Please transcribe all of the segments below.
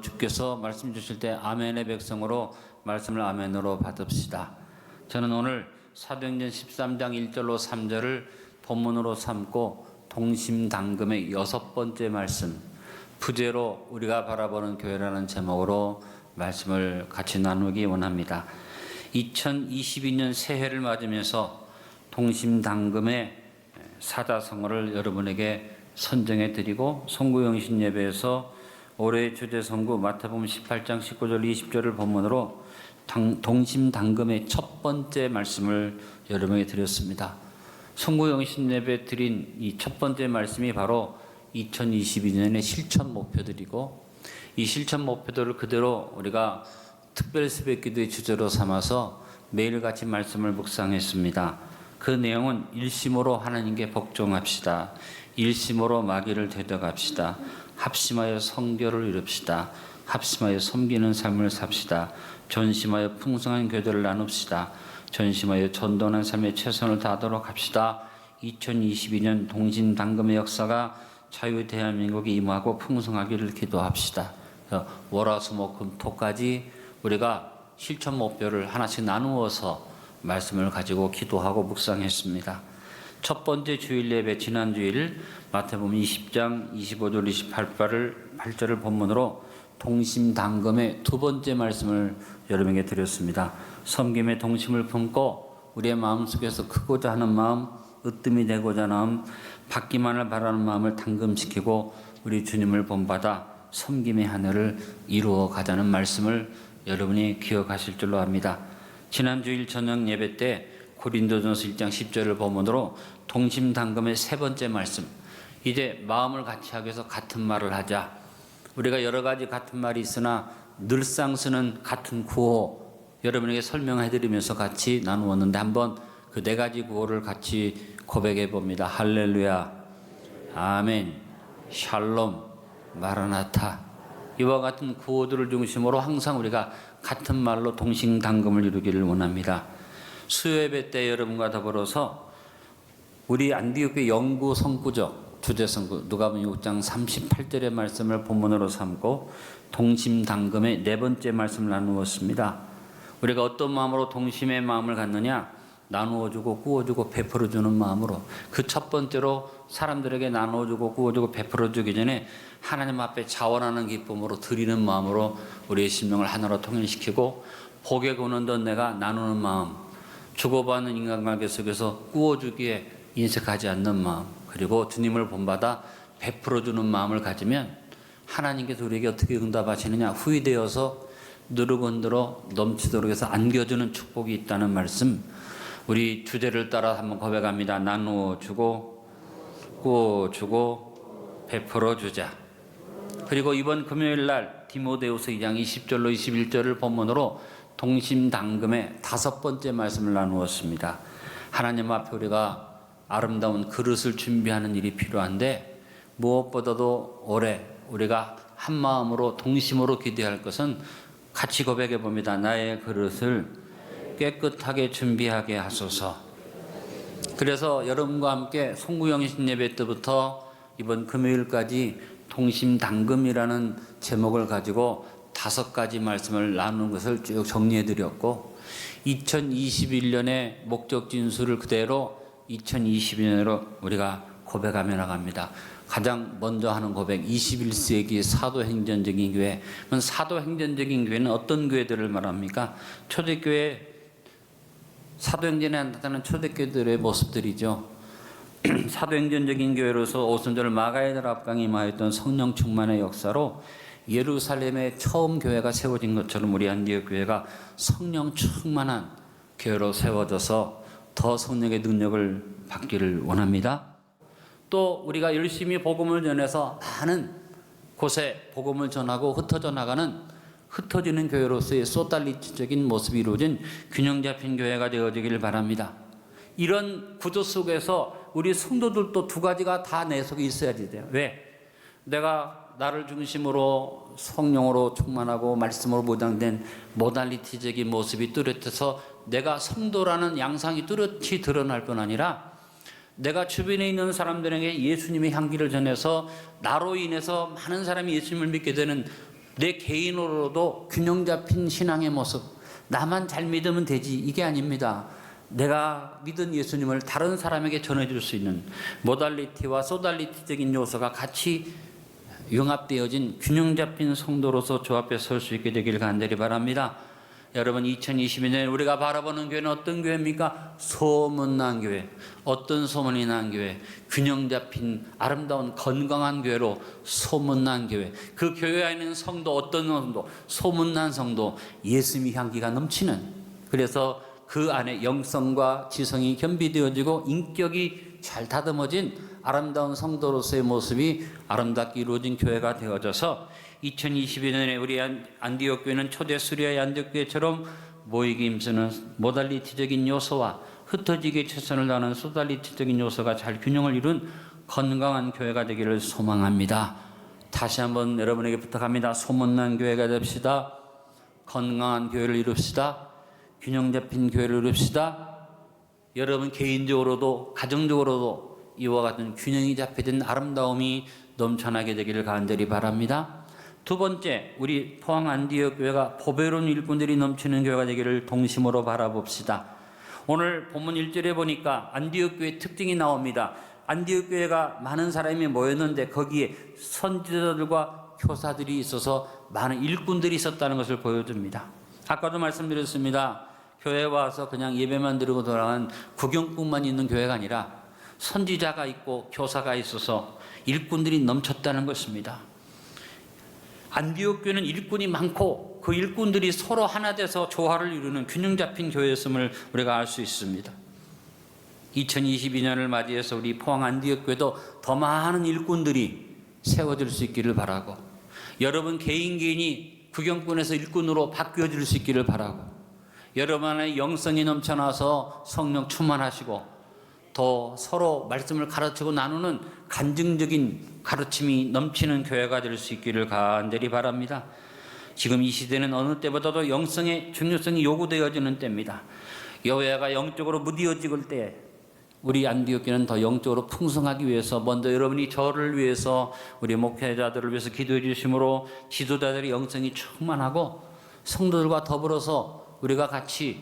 주께서 말씀 주실 때 아멘의 백성으로 말씀을 아멘으로 받읍시다. 저는 오늘 사도행전 13장 1절로 3절을 본문으로 삼고 동심당금의 6번째 말씀, 부제로 우리가 바라보는 교회라는 제목으로 말씀을 같이 나누기 원합니다. 2022년 새해를 맞으면서 동심당금의 사자성어를 여러분에게 선정해 드리고 송구영신 예배에서 올해의 주제 선구 마태복음 18장 19절 20절을 본문으로 동심당금의 첫 번째 말씀을 여러분에게 드렸습니다. 송구영신 예배 드린 이 첫 번째 말씀이 바로 2022년의 실천 목표들이고, 이 실천 목표들을 그대로 우리가 특별 새벽 기도의 주제로 삼아서 매일같이 말씀을 묵상했습니다. 그 내용은 일심으로 하나님께 복종합시다. 일심으로 마귀를 대적합시다. 합심하여 성결을 이룹시다. 합심하여 섬기는 삶을 삽시다. 전심하여 풍성한 교제를 나눕시다. 전심하여 전도하는 삶에 최선을 다하도록 합시다. 2022년 동심당금의 역사가 자유 대한민국에 임하고 풍성하기를 기도합시다. 월화수목금토까지 우리가 실천 목표를 하나씩 나누어서 말씀을 가지고 기도하고 묵상했습니다. 첫 번째 주일 예배 지난 주일 마태복음 20장 25절 28절을 본문으로 동심당금의 두 번째 말씀을 여러분에게 드렸습니다. 섬김의 동심을 품고 우리의 마음속에서 크고자 하는 마음, 으뜸이 되고자 하는 마음, 받기만을 바라는 마음을 당금시키고 우리 주님을 본받아 섬김의 하늘을 이루어 가자는 말씀을 여러분이 기억하실 줄로 압니다. 지난 주일 저녁 예배 때 고린도전서 1장 10절을 본문으로 동심당금의 세 번째 말씀, 이제 마음을 같이 하기 위해서 같은 말을 하자. 우리가 여러 가지 같은 말이 있으나 늘상 쓰는 같은 구호 여러분에게 설명해 드리면서 같이 나누었는데, 한번 그 네 가지 구호를 같이 고백해 봅니다. 할렐루야, 아멘, 샬롬, 마라나타. 이와 같은 구호들을 중심으로 항상 우리가 같은 말로 동심당금을 이루기를 원합니다. 수요예배 때 여러분과 더불어서 우리 안디옥교회 영구 선구적 주제 선구 누가복음 6장 38절의 말씀을 본문으로 삼고 동심당금의 네 번째 말씀을 나누었습니다. 우리가 어떤 마음으로 동심의 마음을 갖느냐? 나누어주고 꾸어주고 베풀어주는 마음으로. 그 첫 번째로 사람들에게 나누어주고 꾸어주고 베풀어주기 전에 하나님 앞에 자원하는 기쁨으로 드리는 마음으로 우리의 심령을 하나로 통일시키고, 복에 거는 내가 나누는 마음, 주고받는 인간관계 속에서 꾸어주기에 인색하지 않는 마음, 그리고 주님을 본받아 베풀어주는 마음을 가지면 하나님께서 우리에게 어떻게 응답하시느냐? 후이되어서 누르고 흔들어 넘치도록 해서 안겨주는 축복이 있다는 말씀, 우리 주제를 따라 한번 고백합니다. 나누어주고 꾸어주고 베풀어주자. 그리고 이번 금요일날 디모데후서 2장 20절로 21절을 본문으로 동심당금의 다섯 번째 말씀을 나누었습니다. 하나님 앞에 우리가 아름다운 그릇을 준비하는 일이 필요한데, 무엇보다도 올해 우리가 한 마음으로 동심으로 기대할 것은 같이 고백해 봅니다. 나의 그릇을 깨끗하게 준비하게 하소서. 그래서 여러분과 함께 송구영신 예배 때부터 이번 금요일까지 동심당금이라는 제목을 가지고 다섯 가지 말씀을 나누는 것을 쭉 정리해 드렸고, 2021년의 목적 진수를 그대로 2022년으로 우리가 고백하며 나갑니다. 가장 먼저 하는 고백, 21세기 사도행전적인 교회. 사도행전적인 교회는 어떤 교회들을 말합니까? 초대교회, 사도행전에 나타나는 초대교회들의 모습들이죠. 사도행전적인 교회로서 오순절 마가의들 앞강에 임하였던 성령 충만의 역사로 예루살렘에 처음 교회가 세워진 것처럼 우리 안디옥 교회가 성령 충만한 교회로 세워져서 더 성령의 능력을 받기를 원합니다. 또 우리가 열심히 복음을 전해서 많은 곳에 복음을 전하고 흩어져 나가는, 흩어지는 교회로서의 소달리티적인 모습이 이루어진 균형 잡힌 교회가 되어지기를 바랍니다. 이런 구조 속에서 우리 성도들도 두 가지가 다 내 속에 있어야 돼요. 왜? 내가 나를 중심으로 성령으로 충만하고 말씀으로 보장된 모달리티적인 모습이 뚜렷해서 내가 성도라는 양상이 뚜렷이 드러날 뿐 아니라, 내가 주변에 있는 사람들에게 예수님의 향기를 전해서 나로 인해서 많은 사람이 예수님을 믿게 되는 내 개인으로도 균형 잡힌 신앙의 모습, 나만 잘 믿으면 되지, 이게 아닙니다. 내가 믿은 예수님을 다른 사람에게 전해줄 수 있는 모달리티와 소달리티적인 요소가 같이 융합되어진 균형 잡힌 성도로서 주 앞에 설 수 있게 되기를 간절히 바랍니다. 여러분, 2022년에 우리가 바라보는 교회는 어떤 교회입니까? 소문난 교회. 어떤 소문이 난 교회? 균형 잡힌 아름다운 건강한 교회로 소문난 교회. 그 교회 안에 있는 성도, 어떤 성도? 소문난 성도, 예수님의 향기가 넘치는, 그래서 그 안에 영성과 지성이 겸비되어지고 인격이 잘 다듬어진 아름다운 성도로서의 모습이 아름답게 이루어진 교회가 되어져서 2022년에 우리 안디옥 교회는 초대 수리아의 안디옥 교회처럼 모이기 힘쓰는 모달리티적인 요소와 흩어지게 최선을 다하는 소달리티적인 요소가 잘 균형을 이룬 건강한 교회가 되기를 소망합니다. 다시 한번 여러분에게 부탁합니다. 소문난 교회가 됩시다. 건강한 교회를 이룹시다. 균형 잡힌 교회를 이룹시다. 여러분 개인적으로도 가정적으로도 이와 같은 균형이 잡혀진 아름다움이 넘쳐나게 되기를 간절히 바랍니다. 두 번째, 우리 포항 안디옥 교회가 보배로운 일꾼들이 넘치는 교회가 되기를 동심으로 바라봅시다. 오늘 본문 1절에 보니까 안디옥 교회 특징이 나옵니다. 안디옥 교회가 많은 사람이 모였는데 거기에 선지자들과 교사들이 있어서 많은 일꾼들이 있었다는 것을 보여줍니다. 아까도 말씀드렸습니다. 교회에 와서 그냥 예배만 드리고 돌아간 구경꾼만 있는 교회가 아니라 선지자가 있고 교사가 있어서 일꾼들이 넘쳤다는 것입니다. 안디옥 교회는 일꾼이 많고 그 일꾼들이 서로 하나 돼서 조화를 이루는 균형 잡힌 교회였음을 우리가 알 수 있습니다. 2022년을 맞이해서 우리 포항 안디옥 교회도 더 많은 일꾼들이 세워질 수 있기를 바라고, 여러분 개인이 구경꾼에서 일꾼으로 바뀌어질 수 있기를 바라고, 여러분 안에 영성이 넘쳐나서 성령 충만하시고 더 서로 말씀을 가르치고 나누는 간증적인 가르침이 넘치는 교회가 될 수 있기를 간절히 바랍니다. 지금 이 시대는 어느 때보다도 영성의 중요성이 요구되어지는 때입니다. 교회가 영적으로 무뎌질 때 우리 안디옥 교회는 더 영적으로 풍성하기 위해서 먼저 여러분이 저를 위해서, 우리 목회자들을 위해서 기도해 주심으로 지도자들의 영성이 충만하고 성도들과 더불어서 우리가 같이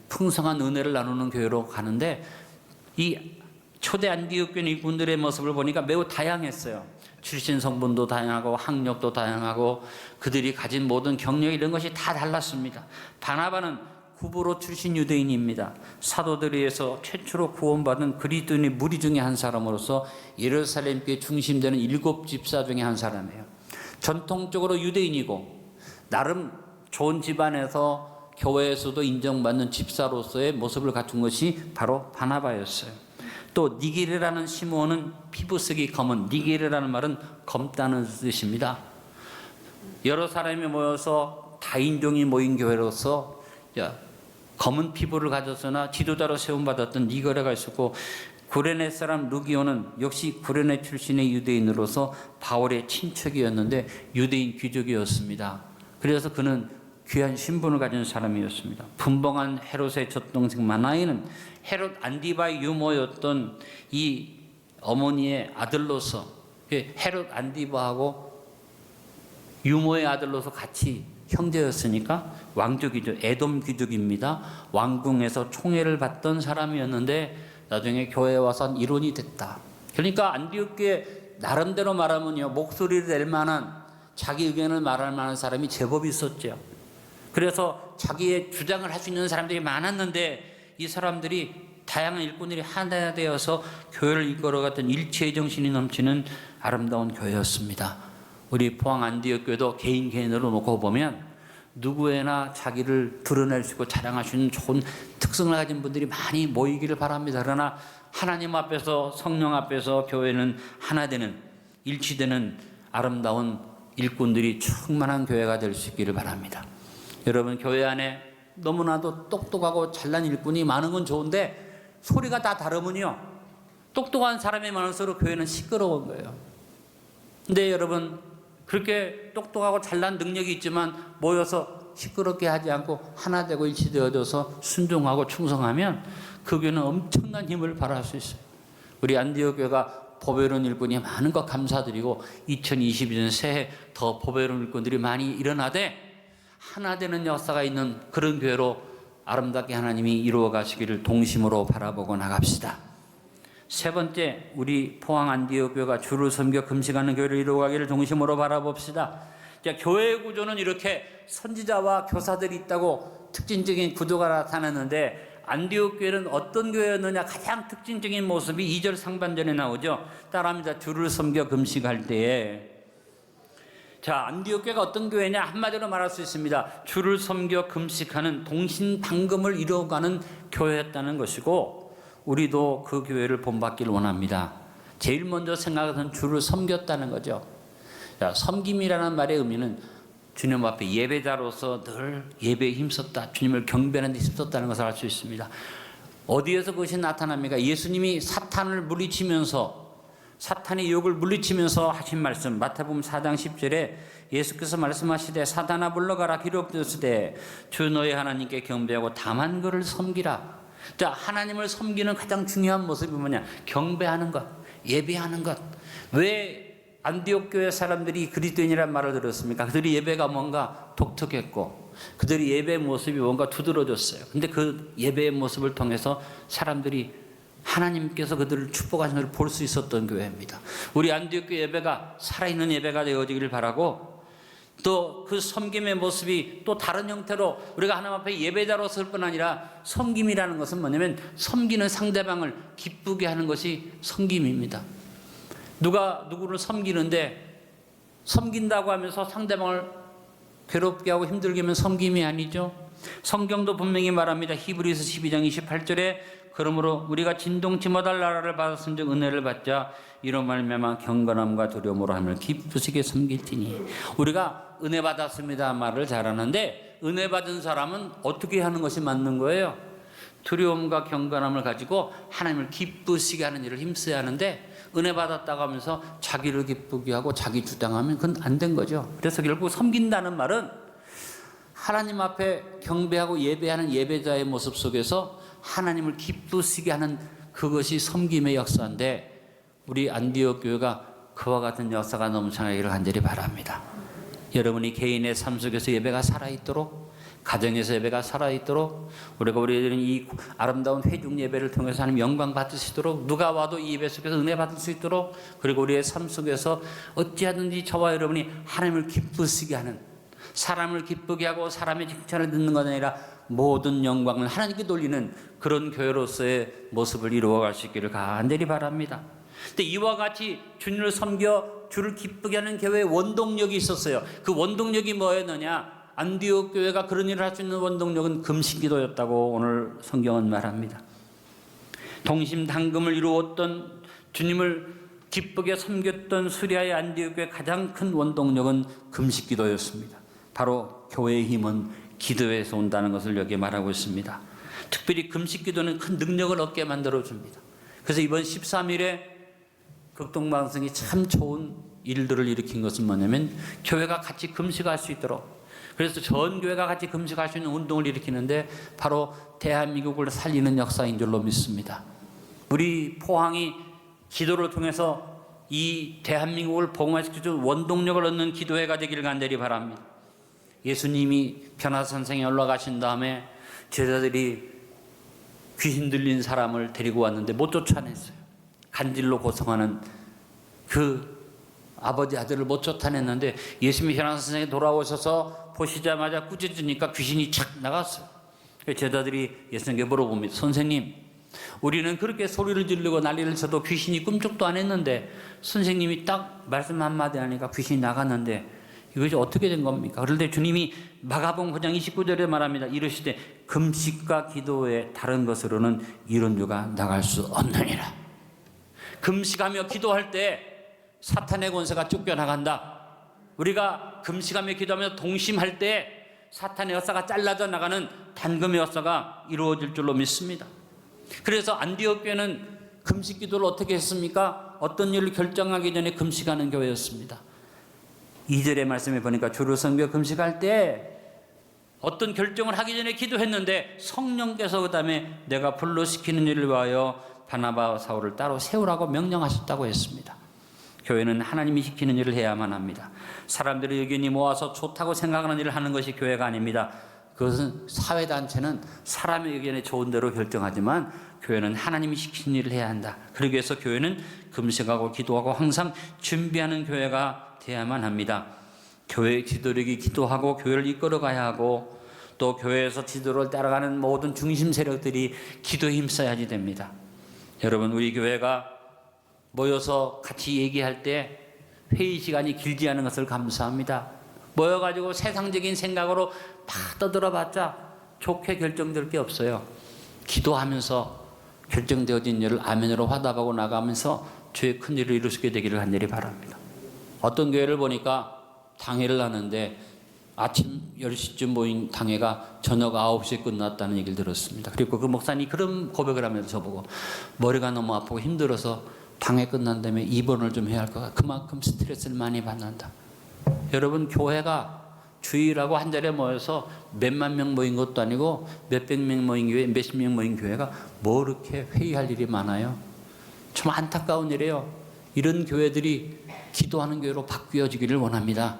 풍성한 은혜를 나누는 교회로 가는데, 이 초대 안디옥 교회 이분들의 모습을 보니까 매우 다양했어요. 출신 성분도 다양하고 학력도 다양하고 그들이 가진 모든 경력 이런 것이 다 달랐습니다. 바나바는 구브로 출신 유대인입니다. 사도들에 의해서 최초로 구원받은 그리스도인의 무리 중에 한 사람으로서 예루살렘 교회 중심되는 7 집사 중에 한 사람이에요. 전통적으로 유대인이고 나름 좋은 집안에서 교회에서도 인정받는 집사로서의 모습을 갖춘 것이 바로 바나바였어요. 또 니게르라는 시므온은 피부색이 검은, 니게르라는 말은 검다는 뜻입니다. 여러 사람이 모여서 다인종이 모인 교회로서 검은 피부를 가졌으나 지도자로 세움받았던 니게르가 있었고, 구레네 사람 루기오는 역시 구레네 출신의 유대인으로서 바울의 친척이었는데 유대인 귀족이었습니다. 그래서 그는 귀한 신분을 가진 사람이었습니다. 분봉한 헤롯의 젖동생 마나이는 헤롯 안디바의 유모였던 이 어머니의 아들로서, 헤롯 안디바하고 유모의 아들로서 같이 형제였으니까 왕족이죠. 에돔 귀족입니다. 왕궁에서 총애를 받던 사람이었는데 나중에 교회에 와서 이론이 됐다. 그러니까 안디옥 교회 나름대로 말하면요, 목소리를 낼 만한, 자기 의견을 말할 만한 사람이 제법 있었죠. 그래서 자기의 주장을 할 수 있는 사람들이 많았는데 이 사람들이 다양한 일꾼들이 하나 되어서 교회를 이끌어갔던 일체의 정신이 넘치는 아름다운 교회였습니다. 우리 포항 안디옥 교회도 개인으로 놓고 보면 누구에나 자기를 드러낼 수 있고 자랑할 수 있는 좋은 특성을 가진 분들이 많이 모이기를 바랍니다. 그러나 하나님 앞에서, 성령 앞에서 교회는 하나 되는, 일치되는 아름다운 일꾼들이 충만한 교회가 될 수 있기를 바랍니다. 여러분, 교회 안에 너무나도 똑똑하고 잘난 일꾼이 많은 건 좋은데 소리가 다 다르면요, 똑똑한 사람이 많을수록 교회는 시끄러운 거예요. 근데 여러분, 그렇게 똑똑하고 잘난 능력이 있지만 모여서 시끄럽게 하지 않고 하나 되고 일치되어져서 순종하고 충성하면 그 교회는 엄청난 힘을 발휘할 수 있어요. 우리 안디옥 교회가 보배로운 일꾼이 많은 것 감사드리고 2022년 새해 더 보배로운 일꾼들이 많이 일어나되 하나 되는 역사가 있는 그런 교회로 아름답게 하나님이 이루어 가시기를 동심으로 바라보고 나갑시다. 세 번째, 우리 포항 안디옥 교회가 주를 섬겨 금식하는 교회를 이루어가기를 중심으로 바라봅시다. 자, 교회 구조는 이렇게 선지자와 교사들이 있다고 특징적인 구도가 나타났는데 안디옥 교회는 어떤 교회였느냐? 가장 특징적인 모습이 2절 상반절에 나오죠. 따라합니다. 주를 섬겨 금식할 때에. 자, 안디옥 교회가 어떤 교회냐? 한마디로 말할 수 있습니다. 주를 섬겨 금식하는 동신당금을 이루어가는 교회였다는 것이고 우리도 그 교회를 본받기를 원합니다. 제일 먼저 생각하는 주를 섬겼다는 거죠. 자, 섬김이라는 말의 의미는 주님 앞에 예배자로서 늘 예배에 힘썼다, 주님을 경배하는 데 힘썼다는 것을 알 수 있습니다. 어디에서 그것이 나타납니까? 예수님이 사탄을 물리치면서, 사탄의 유혹을 물리치면서 하신 말씀, 마태복음 4장 10절에 예수께서 말씀하시되 사탄아 물러가라 기록되었으되 주 너의 하나님께 경배하고 다만 그를 섬기라. 자, 하나님을 섬기는 가장 중요한 모습이 뭐냐? 경배하는 것, 예배하는 것. 왜 안디옥 교회 사람들이 그리스도인이라는 말을 들었습니까? 그들이 예배가 뭔가 독특했고 그들이 예배의 모습이 뭔가 두드러졌어요. 근데 그 예배의 모습을 통해서 사람들이 하나님께서 그들을 축복하시는 것을 볼 수 있었던 교회입니다. 우리 안디옥 교회 예배가 살아있는 예배가 되어지기를 바라고 또 그 섬김의 모습이 또 다른 형태로 우리가 하나님 앞에 예배자로 설 뿐 아니라 섬김이라는 것은 뭐냐면 섬기는 상대방을 기쁘게 하는 것이 섬김입니다. 누가 누구를 섬기는데 섬긴다고 하면서 상대방을 괴롭게 하고 힘들게 하면 섬김이 아니죠. 성경도 분명히 말합니다. 히브리서 12장 28절에 그러므로 우리가 진동치 못할 나라를 받았은즉 은혜를 받자 이런 말미암아 경건함과 두려움으로 함을 기쁘시게 섬길지니. 우리가 은혜 받았습니다 말을 잘하는데 은혜 받은 사람은 어떻게 하는 것이 맞는 거예요? 두려움과 경건함을 가지고 하나님을 기쁘시게 하는 일을 힘써야 하는데 은혜 받았다고 하면서 자기를 기쁘게 하고 자기 주장하면 그건 안 된 거죠. 그래서 결국 섬긴다는 말은 하나님 앞에 경배하고 예배하는 예배자의 모습 속에서 하나님을 기쁘시게 하는 그것이 섬김의 역사인데 우리 안디옥 교회가 그와 같은 역사가 넘쳐나기를 간절히 바랍니다. 여러분이 개인의 삶 속에서 예배가 살아있도록, 가정에서 예배가 살아있도록, 우리들은 이 아름다운 회중 예배를 통해서 하나님 영광 받으시도록, 누가 와도 이 예배 속에서 은혜 받을 수 있도록, 그리고 우리의 삶 속에서 어찌하든지 저와 여러분이 하나님을 기쁘시게 하는, 사람을 기쁘게 하고 사람의 칭찬을 듣는 것 아니라 모든 영광을 하나님께 돌리는 그런 교회로서의 모습을 이루어갈 수 있기를 간절히 바랍니다. 근데 이와 같이 주님을 섬겨 주를 기쁘게 하는 교회의 원동력이 있었어요. 그 원동력이 뭐였느냐? 안디옥 교회가 그런 일을 할 수 있는 원동력은 금식기도였다고 오늘 성경은 말합니다. 동심당금을 이루었던 주님을 기쁘게 섬겼던 수리아의 안디옥 교회의 가장 큰 원동력은 금식기도였습니다. 바로 교회의 힘은 기도에서 온다는 것을 여기에 말하고 있습니다. 특별히 금식기도는 큰 능력을 얻게 만들어줍니다. 그래서 이번 13일에 극동방송이 참 좋은 일들을 일으킨 것은 뭐냐면 교회가 같이 금식할 수 있도록, 그래서 전 교회가 같이 금식할 수 있는 운동을 일으키는데 바로 대한민국을 살리는 역사인 줄로 믿습니다. 우리 포항이 기도를 통해서 이 대한민국을 복음화시켜준 원동력을 얻는 기도회가 되기를 간절히 바랍니다. 예수님이 변화선생에 올라가신 다음에 제자들이 귀신 들린 사람을 데리고 왔는데 못 쫓아냈어요. 간질로 고통하는 그 아버지 아들을 못 쫓아냈는데 예수님이 변화선생에 돌아오셔서 보시자마자 꾸짖으니까 귀신이 착 나갔어요. 제자들이 예수님께 물어봅니다. 선생님, 우리는 그렇게 소리를 지르고 난리를 쳐도 귀신이 꿈쩍도 안 했는데 선생님이 딱 말씀 한마디 하니까 귀신이 나갔는데 이것이 어떻게 된 겁니까? 그런데 주님이 마가복음 9장 29절에 말합니다. 이르시되 금식과 기도의 다른 것으로는 이런 유가 나갈 수 없느니라. 금식하며 기도할 때 사탄의 권세가 쫓겨나간다. 우리가 금식하며 기도하며 동심할 때 사탄의 역사가 잘라져 나가는 단금의 역사가 이루어질 줄로 믿습니다. 그래서 안디옥 교회는 금식 기도를 어떻게 했습니까? 어떤 일을 결정하기 전에 금식하는 교회였습니다. 2절의 말씀에 보니까 주를 섬겨 금식할 때 어떤 결정을 하기 전에 기도했는데 성령께서 그 다음에 내가 불러시키는 일을 위하여 바나바 사울을 따로 세우라고 명령하셨다고 했습니다. 교회는 하나님이 시키는 일을 해야만 합니다. 사람들의 의견이 모아서 좋다고 생각하는 일을 하는 것이 교회가 아닙니다. 그것은 사회단체는 사람의 의견에 좋은 대로 결정하지만 교회는 하나님이 시키는 일을 해야 한다. 그러기 위해서 교회는 금식하고 기도하고 항상 준비하는 교회가 돼야만 합니다. 교회 지도력이 기도하고 교회를 이끌어가야 하고 또 교회에서 지도를 따라가는 모든 중심 세력들이 기도에 힘써야지 됩니다. 여러분, 우리 교회가 모여서 같이 얘기할 때 회의 시간이 길지 않은 것을 감사합니다. 모여가지고 세상적인 생각으로 다 떠들어봤자 좋게 결정될 게 없어요. 기도하면서 결정되어진 일을 아멘으로 화답하고 나가면서 주의 큰 일을 이룰 수 있게 되기를 간절히 바랍니다. 어떤 교회를 보니까 당회를 하는데 아침 10시쯤 모인 당회가 저녁 9시에 끝났다는 얘기를 들었습니다. 그리고 그 목사님이 그런 고백을 하면서 저보고 머리가 너무 아프고 힘들어서 당회 끝난 다음에 입원을 좀 해야 할 것 같아. 그만큼 스트레스를 많이 받는다. 여러분, 교회가 주일하고 한 자리에 모여서 몇만 명 모인 것도 아니고 몇백 명 모인 교회, 몇십 명 모인 교회가 뭐 이렇게 회의할 일이 많아요? 참 안타까운 일이에요. 이런 교회들이 기도하는 교회로 바뀌어지기를 원합니다.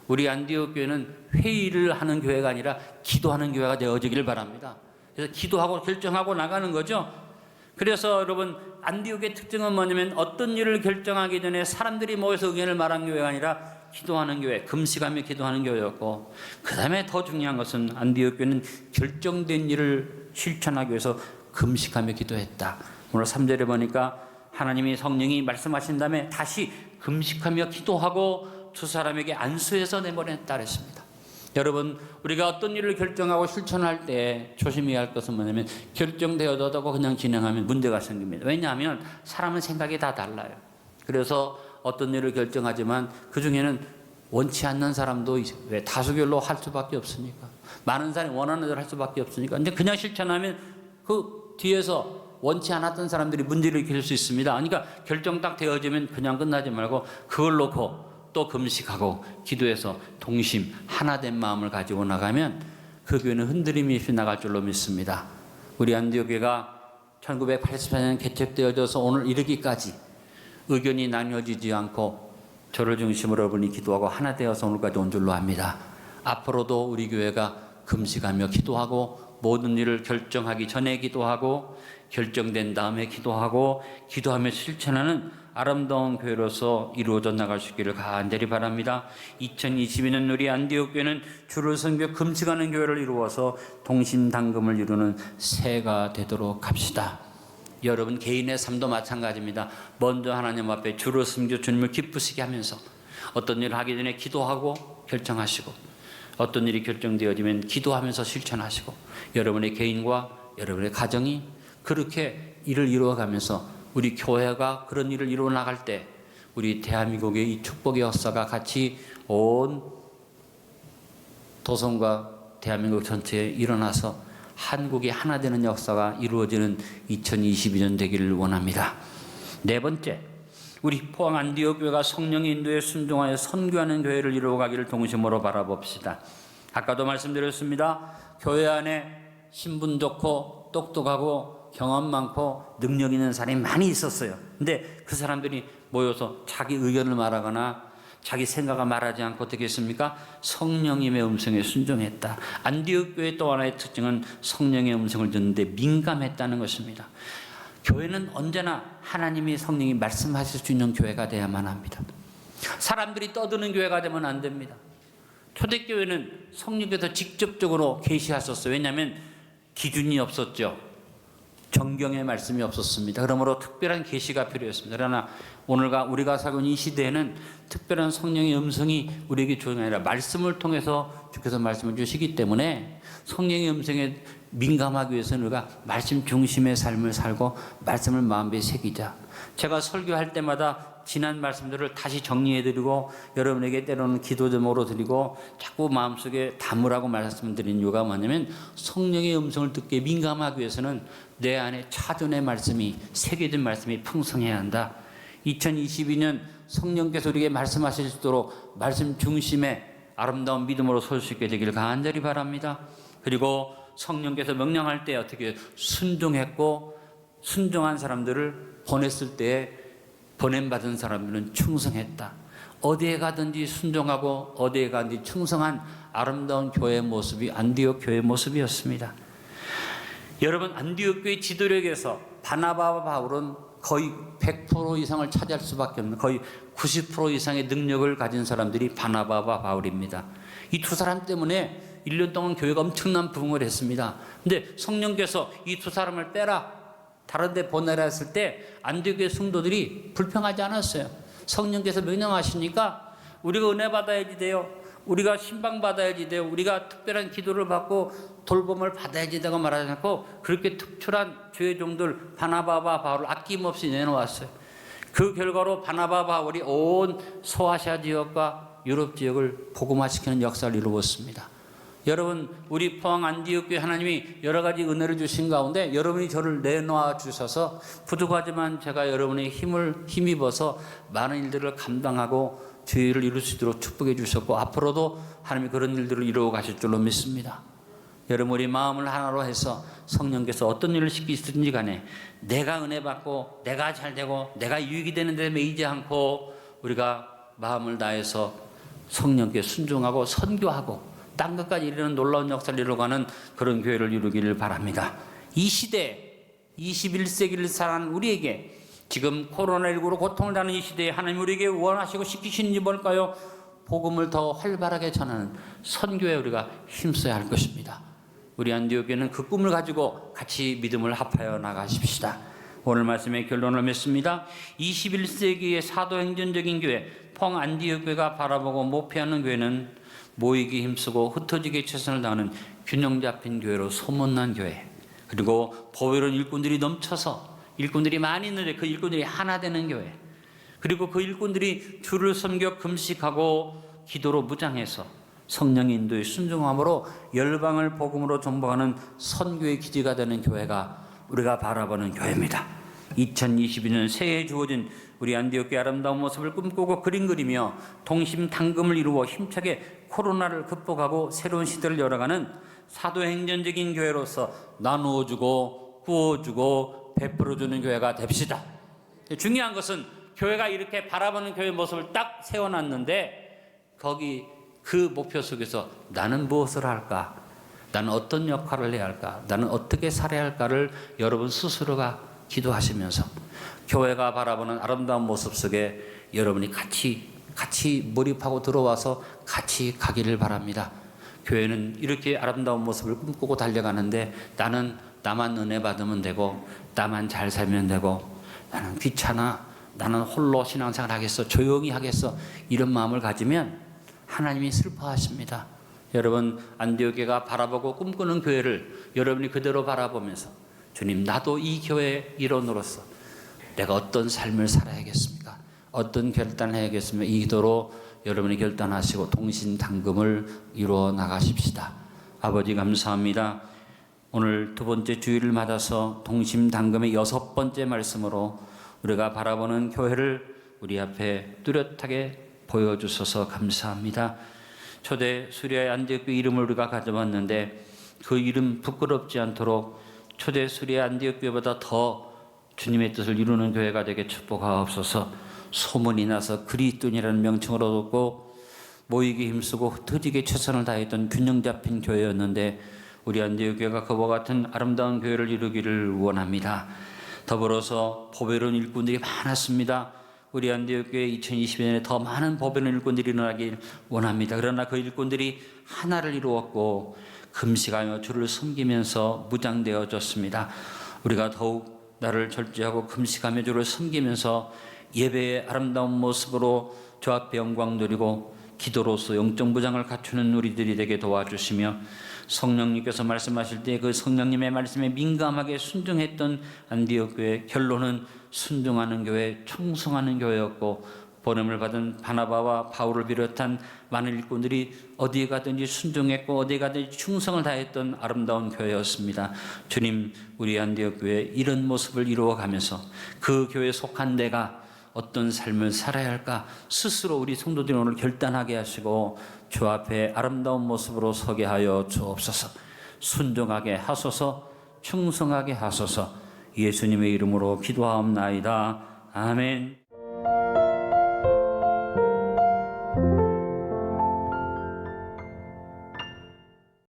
우리 안디옥 교회는 회의를 하는 교회가 아니라 기도하는 교회가 되어지기를 바랍니다. 그래서 기도하고 결정하고 나가는 거죠. 그래서 여러분, 안디옥의 특징은 뭐냐면 어떤 일을 결정하기 전에 사람들이 모여서 의견을 말하는 교회가 아니라 기도하는 교회, 금식하며 기도하는 교회였고, 그 다음에 더 중요한 것은 안디옥 교회는 결정된 일을 실천하기 위해서 금식하며 기도했다. 오늘 3절에 보니까 하나님이 성령이 말씀하신 다음에 다시 금식하며 기도하고 두 사람에게 안수해서 내보냈다 그랬습니다. 여러분, 우리가 어떤 일을 결정하고 실천할 때 조심해야 할 것은 뭐냐면 결정되어도 그냥 진행하면 문제가 생깁니다. 왜냐하면 사람은 생각이 다 달라요. 그래서 어떤 일을 결정하지만 그 중에는 원치 않는 사람도 왜 다수결로 할 수밖에 없으니까, 많은 사람이 원하는 대로 할 수밖에 없으니까 근데 그냥 실천하면 그 뒤에서 원치 않았던 사람들이 문제를 일으킬 수 있습니다. 그러니까 결정 딱 되어지면 그냥 끝나지 말고 그걸 놓고 또 금식하고 기도해서 동심 하나된 마음을 가지고 나가면 그 교회는 흔들림이 없이 나갈 줄로 믿습니다. 우리 안디옥 교회가 1984년 개척되어져서 오늘 이르기까지 의견이 나뉘어지지 않고 저를 중심으로 여러분이 기도하고 하나 되어서 오늘까지 온 줄로 압니다. 앞으로도 우리 교회가 금식하며 기도하고 모든 일을 결정하기 전에 기도하고 결정된 다음에 기도하고 기도하며 실천하는 아름다운 교회로서 이루어져 나갈 수 있기를 간절히 바랍니다. 2022년 우리 안디옥 교회는 주를 섬겨 금식하는 교회를 이루어서 동심당금을 이루는 새가 되도록 합시다. 여러분 개인의 삶도 마찬가지입니다. 먼저 하나님 앞에 주를 섬겨 주님을 기쁘시게 하면서 어떤 일을 하기 전에 기도하고 결정하시고 어떤 일이 결정되어지면 기도하면서 실천하시고 여러분의 개인과 여러분의 가정이 그렇게 일을 이루어가면서 우리 교회가 그런 일을 이루어 나갈 때 우리 대한민국의 이 축복의 역사가 같이 온 도성과 대한민국 전체에 일어나서 한국이 하나 되는 역사가 이루어지는 2022년 되기를 원합니다. 네 번째, 우리 포항 안디옥 교회가 성령의 인도에 순종하여 선교하는 교회를 이루어가기를 동심으로 바라봅시다. 아까도 말씀드렸습니다. 교회 안에 신분 좋고 똑똑하고 경험 많고 능력 있는 사람이 많이 있었어요. 근데 그 사람들이 모여서 자기 의견을 말하거나 자기 생각을 말하지 않고 어떻게 했습니까? 성령님의 음성에 순종했다. 안디옥 교회 또 하나의 특징은 성령의 음성을 듣는데 민감했다는 것입니다. 교회는 언제나 하나님이 성령이 말씀하실 수 있는 교회가 되어야만 합니다. 사람들이 떠드는 교회가 되면 안 됩니다. 초대교회는 성령께서 직접적으로 계시하셨어요. 왜냐하면 기준이 없었죠. 정경의 말씀이 없었습니다. 그러므로 특별한 계시가 필요했습니다. 그러나 오늘과 우리가 살고 있는 이 시대에는 특별한 성령의 음성이 우리에게 조용히 아니라 말씀을 통해서 주께서 말씀을 주시기 때문에 성령의 음성에 민감하기 위해서는 우리가 말씀 중심의 삶을 살고 말씀을 마음에 새기자. 제가 설교할 때마다 지난 말씀들을 다시 정리해드리고 여러분에게 때로는 기도 제목으로 드리고 자꾸 마음속에 담으라고 말씀드린 이유가 뭐냐면 성령의 음성을 듣게 민감하기 위해서는 내 안에 차전의 말씀이 새겨진 말씀이 풍성해야 한다. 2022년 성령께서 우리에게 말씀하실 수 있도록 말씀 중심의 아름다운 믿음으로 설 수 있게 되기를 간절히 바랍니다. 그리고 성령께서 명령할 때 어떻게 순종했고 순종한 사람들을 보냈을 때에 보냄받은 사람들은 충성했다. 어디에 가든지 순종하고 어디에 가든지 충성한 아름다운 교회의 모습이 안디옥 교회의 모습이었습니다. 여러분, 안디옥 교회 지도력에서 바나바와 바울은 거의 100% 이상을 차지할 수밖에 없는, 거의 90% 이상의 능력을 가진 사람들이 바나바와 바울입니다. 이 두 사람 때문에 1년 동안 교회가 엄청난 부흥을 했습니다. 근데 성령께서 이 두 사람을 빼라, 다른 데 보내라 했을 때 안디옥의 성도들이 불평하지 않았어요. 성령께서 명령하시니까 우리가 은혜 받아야지 돼요, 우리가 신방 받아야지 돼요, 우리가 특별한 기도를 받고 돌봄을 받아야지 되고 말하지 않고, 그렇게 특출한 주의 종들 바나바와 바울을 아낌없이 내놓았어요. 그 결과로 바나바 바울이 온 소아시아 지역과 유럽 지역을 복음화시키는 역사를 이루었습니다. 여러분, 우리 포항 안디옥 교회 하나님이 여러 가지 은혜를 주신 가운데 여러분이 저를 내놓아 주셔서 부족하지만 제가 여러분의 힘입어서 많은 일들을 감당하고 주의 일을 이룰 수 있도록 축복해 주셨고, 앞으로도 하나님이 그런 일들을 이루어 가실 줄로 믿습니다. 여러분, 우리 마음을 하나로 해서 성령께서 어떤 일을 시키시든지 간에 내가 은혜 받고 내가 잘 되고 내가 유익이 되는 데 매이지 않고 우리가 마음을 다해서 성령께 순종하고 선교하고 땅 끝까지 이르는 놀라운 역사를 이루어가는 그런 교회를 이루기를 바랍니다. 이 시대, 21세기를 살아가는 우리에게, 지금 코로나19로 고통을 당하는 이 시대에 하나님 우리에게 원하시고 시키시는지 뭘까요? 복음을 더 활발하게 전하는 선교에 우리가 힘써야 할 것입니다. 우리 안디옥교회는 그 꿈을 가지고 같이 믿음을 합하여 나가십시다. 오늘 말씀의 결론을 맺습니다. 21세기의 사도행전적인 교회, 포항 안디옥교회가 바라보고 목표하는 교회는 모이기 힘쓰고 흩어지게 최선을 다하는 균형 잡힌 교회로 소문난 교회, 그리고 보혈은 일꾼들이 넘쳐서 일꾼들이 많이 있는데 그 일꾼들이 하나 되는 교회, 그리고 그 일꾼들이 주를 섬겨 금식하고 기도로 무장해서 성령의 인도에 순종함으로 열방을 복음으로 전복하는 선교의 기지가 되는 교회가 우리가 바라보는 교회입니다. 2022년 새해에 주어진 우리 안디옥교회 아름다운 모습을 꿈꾸고 그림 그리며 동심당금을 이루어 힘차게 코로나를 극복하고 새로운 시대를 열어가는 사도행전적인 교회로서 나누어주고 구워주고 베풀어주는 교회가 됩시다. 중요한 것은 교회가 이렇게 바라보는 교회 모습을 딱 세워놨는데 거기 그 목표 속에서 나는 무엇을 할까? 나는 어떤 역할을 해야 할까? 나는 어떻게 살아야 할까를 여러분 스스로가 기도하시면서 교회가 바라보는 아름다운 모습 속에 여러분이 같이 몰입하고 들어와서 같이 가기를 바랍니다. 교회는 이렇게 아름다운 모습을 꿈꾸고 달려가는데 나는 나만 은혜 받으면 되고 나만 잘 살면 되고 나는 귀찮아, 나는 홀로 신앙생활 하겠어, 조용히 하겠어, 이런 마음을 가지면 하나님이 슬퍼하십니다. 여러분, 안디옥교회가 바라보고 꿈꾸는 교회를 여러분이 그대로 바라보면서 주님, 나도 이 교회의 일원으로서 내가 어떤 삶을 살아야겠습니까? 어떤 결단을 해야겠습니까? 이 기도로 여러분이 결단하시고 동신당금을 이루어 나가십시다. 아버지 감사합니다. 오늘 두 번째 주일을 맞아서 동심당금의 6번째 말씀으로 우리가 바라보는 교회를 우리 앞에 뚜렷하게 보여주셔서 감사합니다. 초대 수리아의 안디옥교회 이름을 우리가 가져봤는데 그 이름 부끄럽지 않도록 초대 수리아 안디옥교회보다 더 주님의 뜻을 이루는 교회가 되게 축복하옵소서. 소문이 나서 그리스도인이라는 명칭을 얻었고 모이기 힘쓰고 흩어지게 최선을 다했던 균형 잡힌 교회였는데 우리 안디옥교회가 그와 같은 아름다운 교회를 이루기를 원합니다. 더불어서 보배로운 일꾼들이 많았습니다. 우리 안디옥교회 2020년에 더 많은 보배로운 일꾼들이 일어나길 원합니다. 그러나 그 일꾼들이 하나를 이루었고 금식하며 주를 섬기면서 무장되어졌습니다. 우리가 더욱 나를 절제하고 금식하며 주를 섬기면서 예배의 아름다운 모습으로 주 앞에 영광 누리고 기도로서 영적 무장을 갖추는 우리들이 되게 도와주시며 성령님께서 말씀하실 때 그 성령님의 말씀에 민감하게 순종했던 안디옥 교회, 결론은 순종하는 교회, 충성하는 교회였고 보냄을 받은 바나바와 바울을 비롯한 많은 일꾼들이 어디에 가든지 순종했고 어디에 가든지 충성을 다했던 아름다운 교회였습니다. 주님, 우리 안디옥 교회 이런 모습을 이루어가면서 그 교회에 속한 내가 어떤 삶을 살아야 할까 스스로 우리 성도들이 오늘 결단하게 하시고 주 앞에 아름다운 모습으로 서게 하여 주옵소서. 순종하게 하소서, 충성하게 하소서. 예수님의 이름으로 기도하옵나이다. 아멘.